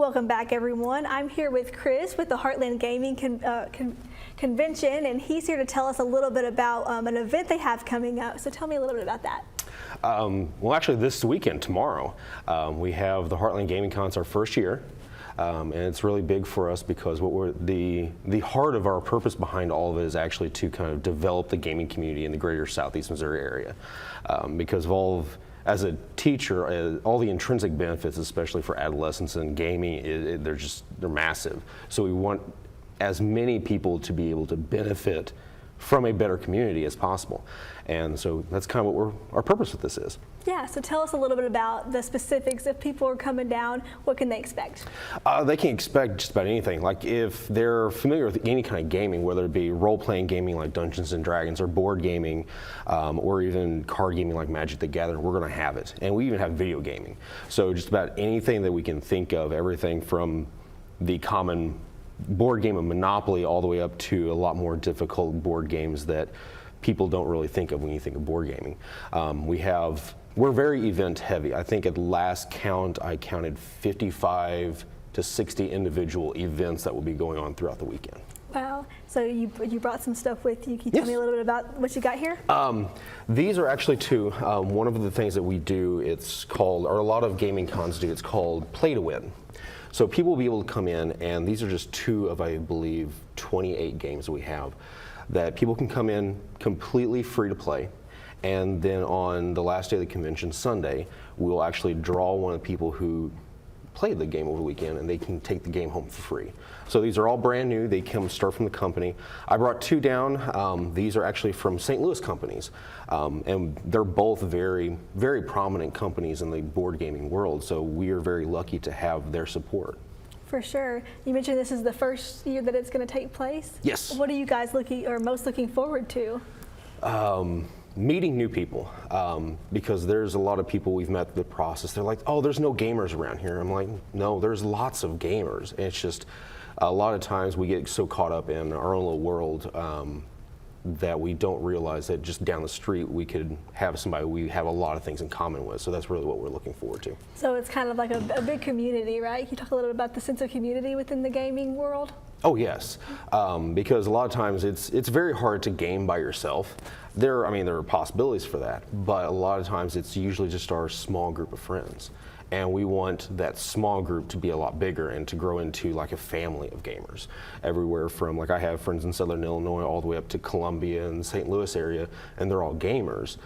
Welcome back, everyone. I'm here with Chris with the Heartland Gaming Convention, and he's here to tell us a little bit about an event they have coming up. So tell me a little bit about that. Well, actually, this weekend, tomorrow, we have the Heartland Gaming Con. It's our first year, and it's really big for us because the heart of our purpose behind all of it is actually to kind of develop the gaming community in the greater Southeast Missouri area, because of as a teacher, all the intrinsic benefits, especially for adolescents and gaming, they're massive. So we want as many people to be able to benefit from a better community as possible. And so that's kind of what our purpose with this is. Yeah, so tell us a little bit about the specifics. If people are coming down, what can they expect? They can expect just about anything. Like if they're familiar with any kind of gaming, whether it be role-playing gaming like Dungeons and Dragons, or board gaming, or even card gaming like Magic the Gathering, we're gonna have it. And we even have video gaming. So just about anything that we can think of, everything from the common board game of Monopoly all the way up to a lot more difficult board games that people don't really think of when you think of board gaming. We're very event heavy. I think at last count, I counted 55 to 60 individual events that will be going on throughout the weekend. Wow, so you brought some stuff with you. Can you tell me a little bit about what you got here? These are actually two. One of the things that we do, it's called, or a lot of gaming cons do, it's called Play to Win. So people will be able to come in, and these are just two of, I believe, 28 games that we have that people can come in completely free to play. And then on the last day of the convention, Sunday, we'll actually draw one of the people who played the game over the weekend, and they can take the game home for free. So these are all brand new. They come start from the company. I brought two down. These are actually from St. Louis companies, and they're both very, very prominent companies in the board gaming world. So we are very lucky to have their support. For sure. You mentioned this is the first year that it's going to take place. Yes. What are you guys most looking forward to? Meeting new people, because there's a lot of people we've met through the process. They're like, oh, there's no gamers around here. I'm like, no, there's lots of gamers. And it's just a lot of times we get so caught up in our own little world that we don't realize that just down the street we could have somebody we have a lot of things in common with. So that's really what we're looking forward to. So it's kind of like a big community, right? Can you talk a little bit about the sense of community within the gaming world? Oh yes, because a lot of times it's very hard to game by yourself. There are possibilities for that, but a lot of times it's usually just our small group of friends. And we want that small group to be a lot bigger and to grow into like a family of gamers. Everywhere from, like I have friends in Southern Illinois all the way up to Columbia and the St. Louis area, and they're all gamers.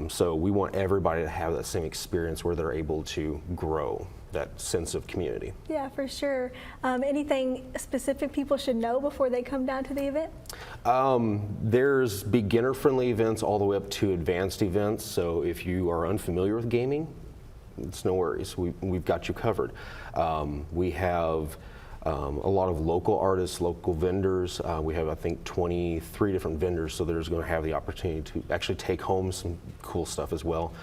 So we want everybody to have that same experience where they're able to grow that sense of community. Yeah, for sure. Anything specific people should know before they come down to the event? There's beginner-friendly events all the way up to advanced events. So if you are unfamiliar with gaming, it's no worries. We've got you covered. We have a lot of local artists, local vendors. We have, I think, 23 different vendors, so there's going to have the opportunity to actually take home some cool stuff as well.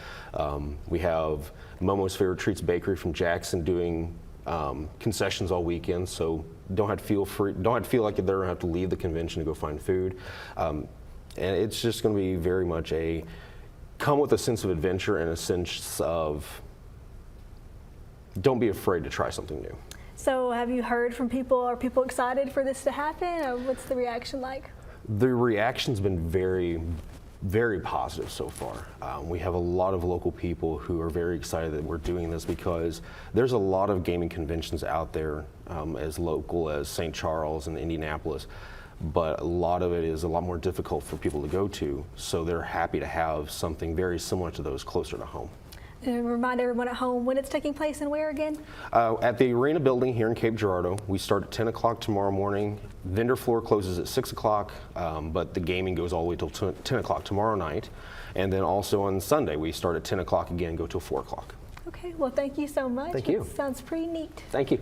We have Momo's Favorite Treats Bakery from Jackson doing concessions all weekend, so don't have to feel like they're going to have to leave the convention to go find food. And it's just going to be very much come with a sense of adventure and a sense of don't be afraid to try something new. So have you heard from people? Are people excited for this to happen, or what's the reaction like? The reaction's been very, very positive so far. We have a lot of local people who are very excited that we're doing this because there's a lot of gaming conventions out there as local as St. Charles and Indianapolis, but a lot of it is a lot more difficult for people to go to, so they're happy to have something very similar to those closer to home. And remind everyone at home when it's taking place and where again? At the Arena building here in Cape Girardeau. We start at 10 o'clock tomorrow morning. Vendor floor closes at 6 o'clock, but the gaming goes all the way till 10 o'clock tomorrow night. And then also on Sunday, we start at 10 o'clock again, go till 4 o'clock. Okay, well, thank you so much. Thank you. That sounds pretty neat. Thank you.